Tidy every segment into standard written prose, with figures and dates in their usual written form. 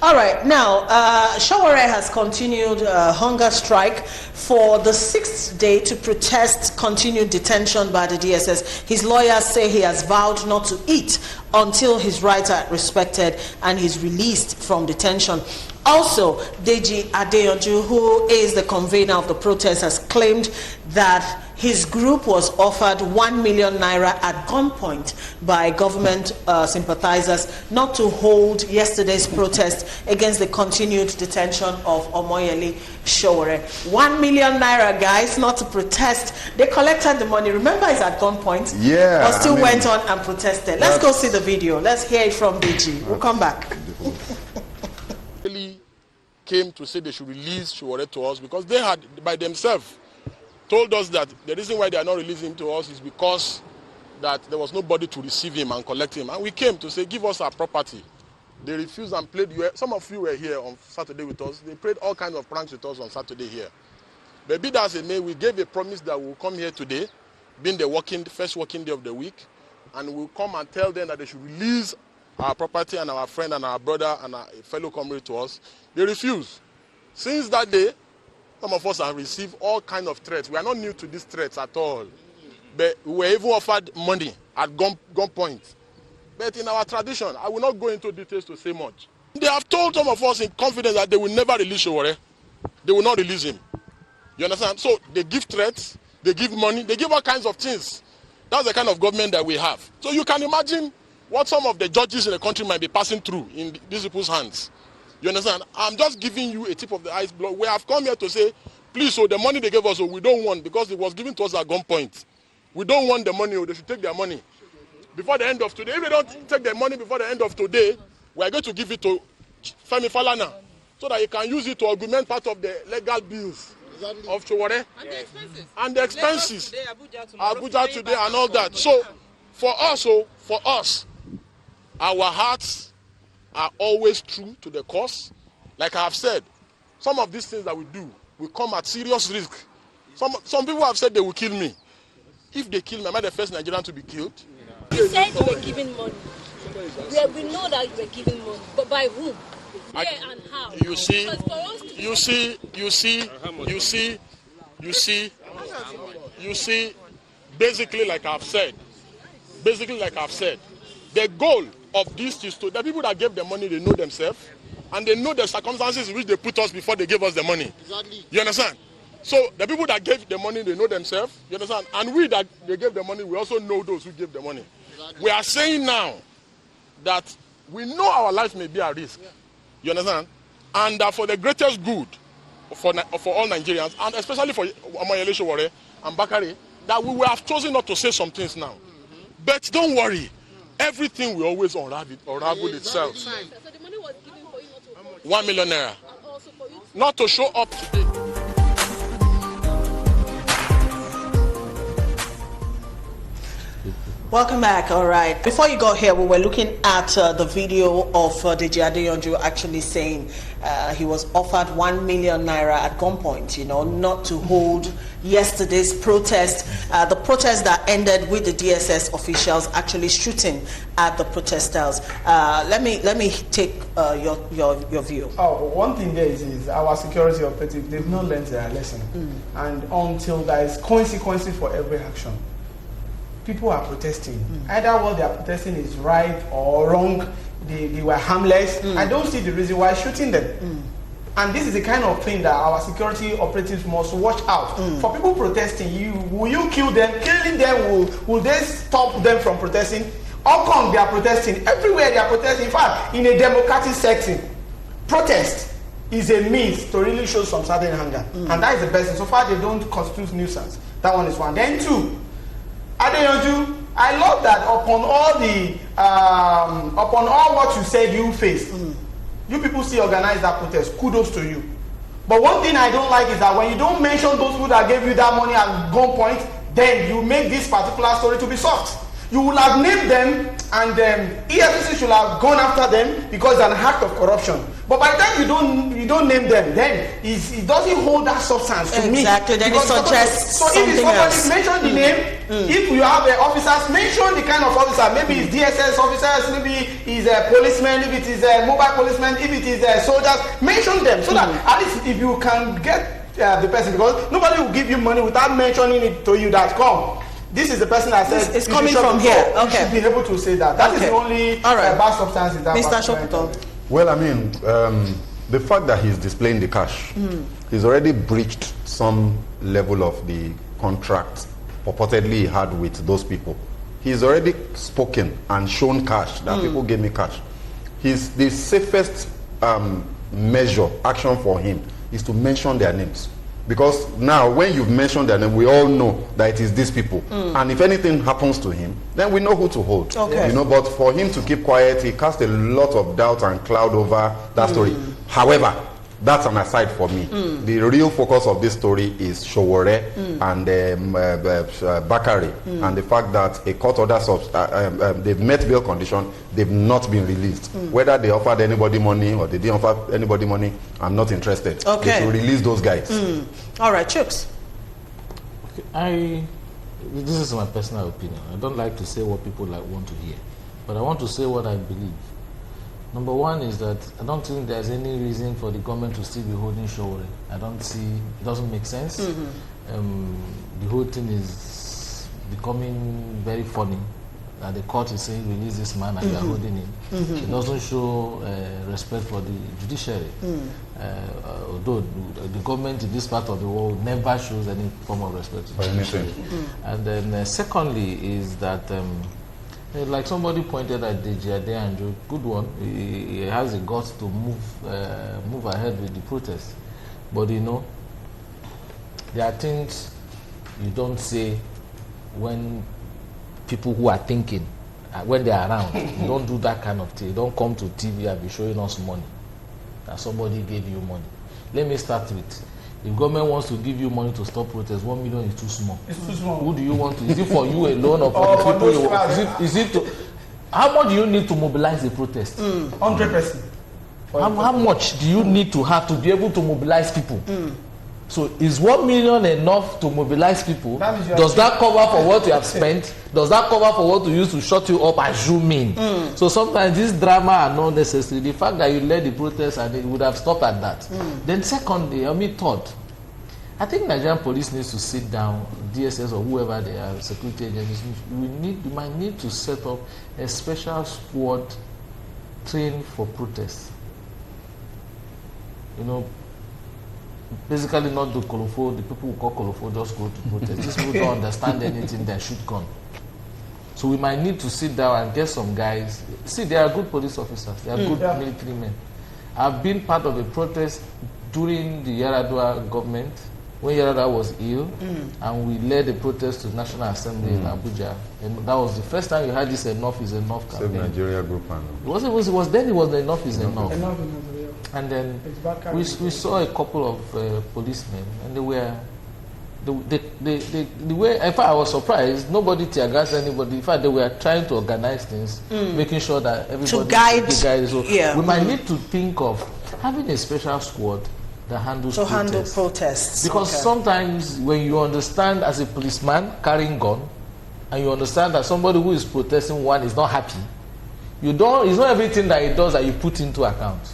All right, now, Sowore has continued a hunger strike for the 6th day to protest continued detention by the DSS. His lawyers say he has vowed not to eat until his rights are respected and he's released from detention. Also, Dstv Ch, who is the convener of the protest, has claimed that his group was offered 1 million naira at gunpoint by government sympathizers not to hold yesterday's protest against the continued detention of Omoyele Sowore. 1 million naira, guys, not to protest. They collected the money. Remember, it's at gunpoint. Yeah. But still went on and protested. Let's go see the video. Let's hear it from DG. We'll come back. Came to say they should release Sowore to us because they had, by themselves, told us that the reason why they are not releasing him to us is because that there was nobody to receive him and collect him. And we came to say, give us our property. They refused and played. Some of you were here on Saturday with us. They played all kinds of pranks with us on Saturday here. But be that as it may, we gave a promise that we'll come here today, being the first working day of the week, and we'll come and tell them that they should release our property and our friend and our brother and our fellow comrade to us. They refuse. Since that day, some of us have received all kinds of threats. We are not new to these threats at all. But we were even offered money at gunpoint. But in our tradition, I will not go into details to say much. They have told some of us in confidence that they will never release Sowore. They will not release him. You understand? So they give threats, they give money, they give all kinds of things. That's the kind of government that we have. So you can imagine what some of the judges in the country might be passing through in these people's hands. You understand? I'm just giving you a tip of the iceberg. We have come here to say, please, so the money they gave us, we don't want, because it was given to us at gunpoint. We don't want the money, they should take their money before the end of today. If they don't take their money before the end of today, we are going to give it to Femi Falana so that he can use it to augment part of the legal bills of Sowore. And the expenses. Abuja today and all that. So, for us, our hearts are always true to the cause. Like I have said, some of these things that we do will come at serious risk. Some people have said they will kill me. If they kill me, am I the first Nigerian to be killed? You said you were giving money. We know that you were giving money, but by whom? Where and how? You see, basically like I've said, the goal of this is to, the people that gave the money, they know themselves, and they know the circumstances in which they put us before they gave us the money. Exactly. You understand? So the people that gave the money, they know themselves. You understand? And we that they gave the money, we also know those who gave the money. Exactly. We are saying now that we know our lives may be at risk. Yeah. You understand? And that for the greatest good for all Nigerians, and especially for Omoyele Sowore and Bakari, that we will have chosen not to say some things now. But don't worry. Everything will always unravel itself. So the money was given for you not to 1 million naira. And also for you not to show up today. Welcome back. All right. Before you got here, we were looking at the video of Dstv Ch actually saying he was offered 1 million naira at gunpoint, not to hold yesterday's protest, the protest that ended with the DSS officials actually shooting at the protesters. Let me take your view. Oh, one thing there is our security operatives, they've not learned their lesson. And until there is consequences for every action, people are protesting. Either what they are protesting is right or wrong. They were harmless. I don't see the reason why shooting them. And this is the kind of thing that our security operatives must watch out. For people protesting, will you kill them? Killing them, will they stop them from protesting? How come they are protesting? Everywhere they are protesting. In fact, in a democratic setting, protest is a means to really show some certain anger. And that is the best thing. So far, they don't constitute nuisance. That one is one. Then two, Adeyanju, I love that upon all what you said you faced, you people still organize that protest. Kudos to you. But one thing I don't like is that when you don't mention those people that gave you that money at gunpoint, then you make this particular story to be soft. You will have named them, and EFCC should have gone after them because it's an act of corruption. But by the time you don't name them, then it doesn't hold that substance to me. Exactly. Then it suggests so if something else. mention the name, if you have officers, mention the kind of officer. Maybe it's DSS officers, maybe it's a policeman, if it is a mobile policeman, if it is soldiers, mention them so that at least if you can get the person, because nobody will give you money without mentioning it to you that come. This is the person that said it's coming from here. Okay. You should be able to say that. That is the only bad substance in that. Mr. Shokuto. Well, I mean, the fact that he's displaying the cash, he's already breached some level of the contract purportedly he had with those people. He's already spoken and shown cash, that people gave me cash. The safest action for him is to mention their names. Because now, when you've mentioned their name, we all know that it is these people. And if anything happens to him, then we know who to hold. Okay. You know, but for him to keep quiet, he cast a lot of doubt and cloud over that story. However, that's an aside for me. The real focus of this story is Sowore and Bakari, and the fact that a court order, they've met bail condition, they've not been released. Whether they offered anybody money or they didn't offer anybody money, I'm not interested. Okay. They should release those guys. All right, Chooks. Okay, this is my personal opinion. I don't like to say what people want to hear, but I want to say what I believe. Number one is that I don't think there's any reason for the government to still be holding Sowore. I don't see, it doesn't make sense. The whole thing is becoming very funny. The court is saying release this man and you are holding him. It doesn't show respect for the judiciary. Although the government in this part of the world never shows any form of respect to the judiciary. And then secondly is that like somebody pointed at Dstv Ch, good one. He has the guts to move ahead with the protest, but you know, there are things you don't say when people who are thinking, when they are around. You don't do that kind of thing. You don't come to TV and be showing us money that somebody gave you money. Let me start with, if government wants to give you money to stop protests, 1 million is too small. It's too small. Who do you want to? Is it for you alone or for the people you want? Is it to? How much do you need to mobilize the protest? 100%. How much do you need to have to be able to mobilize people? So is 1 million enough to mobilize people? Does that cover for what you have spent? Does that cover for what you use to shut you up and zoom in? So sometimes this drama are not necessary. The fact that you led the protest and it would have stopped at that. Then secondly, third, I think Nigerian police needs to sit down, DSS or whoever they are, security agencies, we might need to set up a special squad trained for protests. You know, basically not the colorful, the people who call colorful just go to protest. These people don't understand anything, they shoot gun. So we might need to sit down and get some guys. See, they are good police officers, they are good military men. I've been part of a protest during the Yaradua government, when Yaradua was ill, and we led a protest to the National Assembly in Abuja. And that was the first time you had this enough is enough campaign. Save Nigeria group. It was the enough is enough. And then we saw a couple of policemen, and they were, the way, in fact, I was surprised, nobody tear gas anybody. In fact, they were trying to organize things, making sure that everybody... To guide. So we might need to think of having a special squad that handles protests. Because sometimes when you understand as a policeman carrying gun, and you understand that somebody who is protesting one is not happy, it's not everything that he does that you put into account.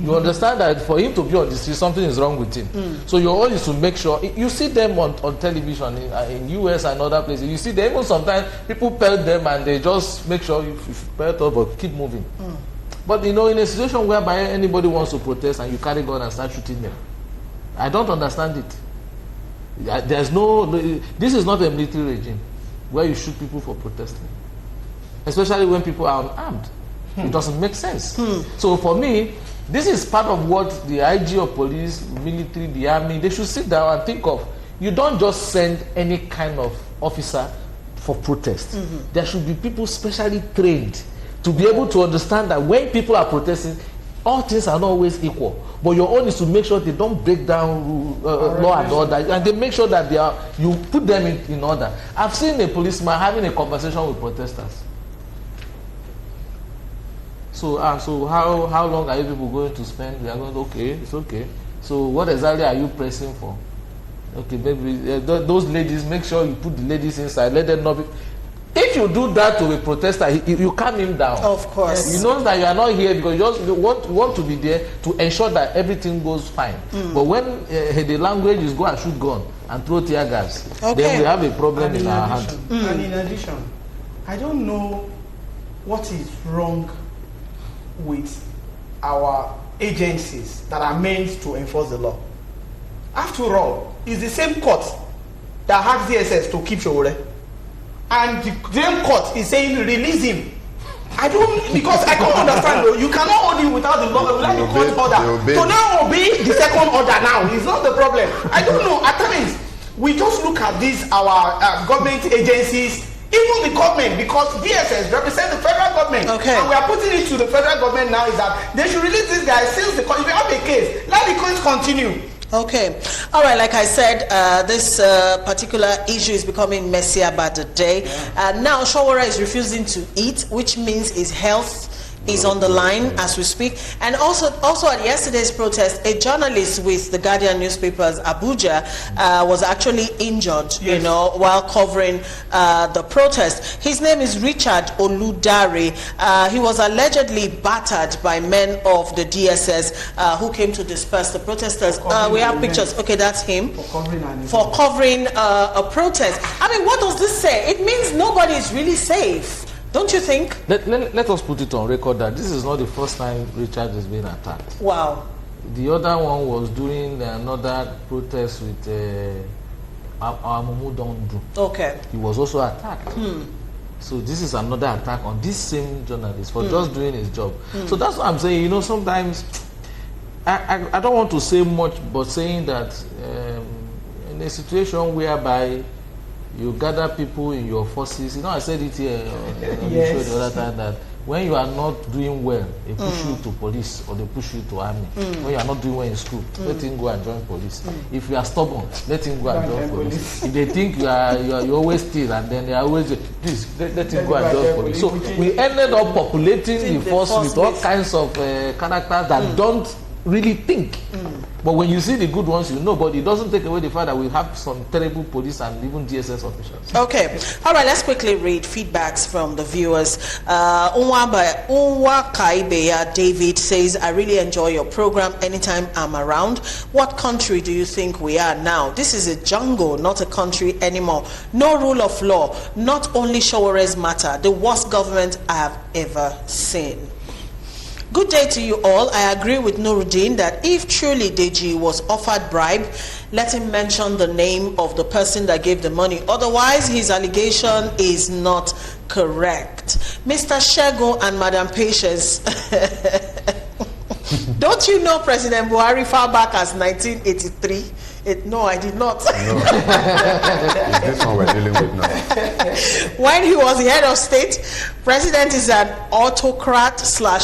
You understand that for him to be on the street, something is wrong with him. So your role is to make sure, you see them on television in US and other places, you see them, even sometimes people pelt them and they just make sure you pelt up but keep moving. But you know, in a situation whereby anybody wants to protest and you carry gun and start shooting them, I don't understand it. This is not a military regime where you shoot people for protesting, especially when people are unarmed. It doesn't make sense. So for me, this is part of what the IG of police, military, the army, they should sit down and think of. You don't just send any kind of officer for protest. There should be people specially trained to be able to understand that when people are protesting, all things are not always equal, but your own is to make sure they don't break down law and order, and they make sure that you put them in order. I've seen a policeman having a conversation with protesters. So how long are you people going to spend? They are going, okay, it's okay. So what exactly are you pressing for? Okay, maybe those ladies, make sure you put the ladies inside, let them not be. If you do that to a protester, you calm him down. Of course. You know that you are not here because you want to be there to ensure that everything goes fine. But when the language is go and shoot gun and throw tear gas, then we have a problem in our hands. And in addition, I don't know what is wrong with our agencies that are meant to enforce the law. After all, it's the same court that has DSS to keep Sowore. And the same court is saying release him. Because I can't understand though. You cannot hold him without the law, without the court order. So now obey the second order now. It's not the problem. I don't know. At times, we just look at these, our government agencies, even the government, because DSS represent the federal government. Okay. And we are putting it to the federal government now is that they should release this guy since if you have a case, let the case continue. Okay. All right. Like I said, this particular issue is becoming messier by the day. Now, Sowore is refusing to eat, which means his health is on the line as we speak. And also at yesterday's protest, a journalist with the Guardian newspapers, Abuja, was actually injured, you know, while covering the protest. His name is Richard Oludare. He was allegedly battered by men of the DSS who came to disperse the protesters. We have pictures. Okay, that's him. For covering a protest. I mean, what does this say? It means nobody is really safe. Don't you think? Let us put it on record that this is not the first time Richard has been attacked. Wow. The other one was during another protest with Amumu Dondu. Okay. He was also attacked. So this is another attack on this same journalist for just doing his job. So that's what I'm saying. You know, sometimes I don't want to say much, but saying that in a situation whereby you gather people in your forces. You know, I said it here on the show the other time that when you are not doing well, they push you to police or they push you to army. When you are not doing well in school, let him go and join police. If you are stubborn, let him go and join police. If they think you always steal and then they are always please let him go and join police. So we ended up populating the force with all kinds of characters that don't really think. But when you see the good ones, you know, but it doesn't take away the fact that we have some terrible police and even DSS officials. Okay. All right, let's quickly read feedbacks from the viewers. Unwa Kaibeya David says, I really enjoy your program anytime I'm around. What country do you think we are now? This is a jungle, not a country anymore. No rule of law. Not only Showore's matter, the worst government I have ever seen. Good day to you all. I agree with Nuruddin that if truly Deji was offered bribe, let him mention the name of the person that gave the money. Otherwise, his allegation is not correct. Mr. Shego and Madam Patience, don't you know President Buhari far back as 1983? No, I did not. No. This one we're dealing with now. When he was the head of state, president is an autocrat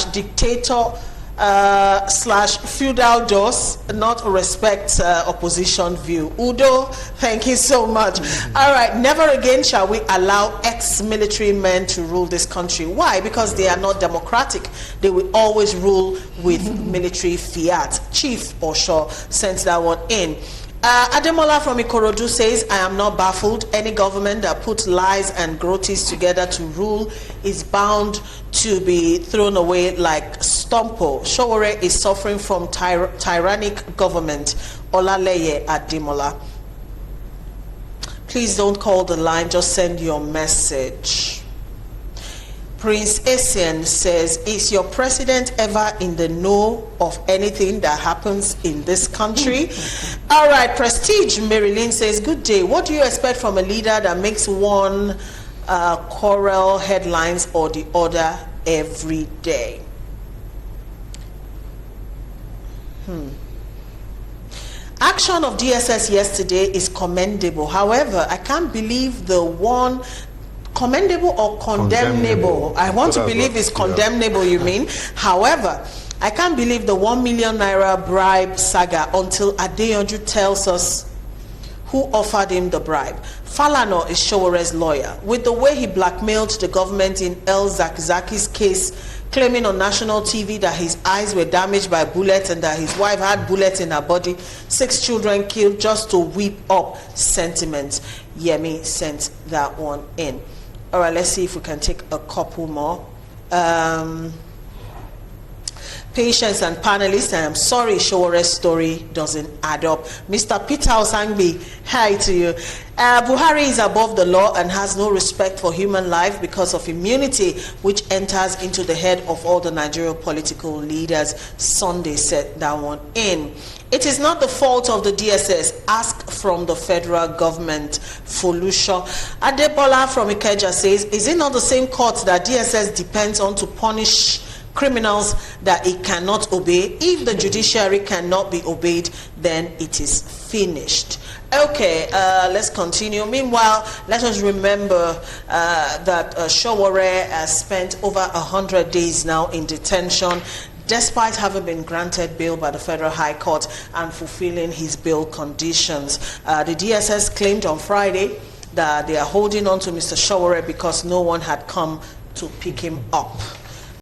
/ dictator / feudal does not respect opposition view. Udo, thank you so much. All right, never again shall we allow ex-military men to rule this country. Why? Because they are not democratic. They will always rule with military fiat. Chief Osho sends that one in. Ademola from Ikorodu says, I am not baffled. Any government that puts lies and grotis together to rule is bound to be thrown away like Stompo. Sowore is suffering from tyrannic government. Olaleye Ademola. Please don't call the line, just send your message. Prince Essien says, is your president ever in the know of anything that happens in this country? All right, Prestige Marilyn says, good day. What do you expect from a leader that makes one quarrel headlines or the other every day? Action of DSS yesterday is commendable. However, I can't believe the one commendable or condemnable. I want to believe it's condemnable, you mean. However, I can't believe the 1 million naira bribe saga until Adeyanju tells us who offered him the bribe. Falana is Sowore's lawyer. With the way he blackmailed the government in El Zakzaki's case, claiming on national TV that his eyes were damaged by bullets and that his wife had bullets in her body, 6 children killed just to whip up sentiments. Yemi sent that one in. All right, let's see if we can take a couple more. Patients and panelists, and I'm sorry Sowore's story doesn't add up. Mr. Peter Osangbi, hi to you. Buhari is above the law and has no respect for human life because of immunity, which enters into the head of all the Nigerian political leaders. Sunday said that one in. It is not the fault of the DSS. Ask from the federal government. Folusho Adebola from Ikeja says, is it not the same court that DSS depends on to punish criminals that it cannot obey? If the judiciary cannot be obeyed, then it is finished. Okay, let's continue. Meanwhile, let us remember that Sowore has spent over 100 days now in detention, despite having been granted bail by the Federal High Court and fulfilling his bail conditions. The DSS claimed on Friday that they are holding on to Mr. Sowore because no one had come to pick him up.